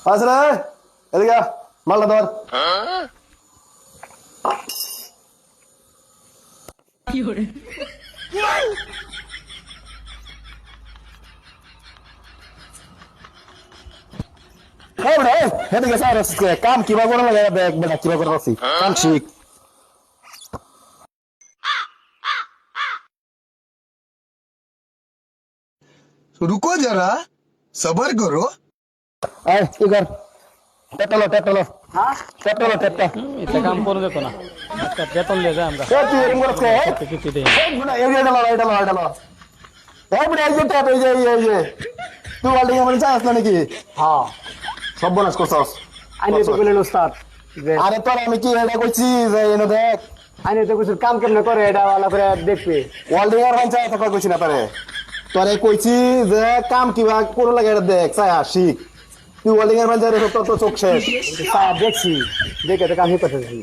আসলে এদিকে মালটা ধর। এদিকে স্যার কাম কিবা করে লাগে দেখ বেটা কিবা করে রাখছি কাম শিখ। रुको जरा सबर करो। এই কি কর টেপটালো হ্যাঁ টেপটা এটা কাম করে যেত না একটা বেতন দিয়ে যায় আমরা তুই এরকম করছ কিছু দেই তুই ওয়ার্ল্ডিং এ চাস না নাকি হ্যাঁ সব বোনাস করছস আইনে তো বললেন উস্তাদ যে আরে তোর আমি কি এটা কইছি যে এনে দেখ আইনে তো কিছু কাম কেমনে করে এটা ভালো করে দেখবে ওয়ার্ল্ডিং এর পঞ্চায়েত কথা কইছি না পারে তোরে কইছি যে কাম কিবা করে লাগে এটা দেখ চাই শিখ তুই ওয়ার্ল্ডিং এর পঞ্চায়েত তোর তো চোখ শেষ দেখছি দেখে তো কাম করতেছি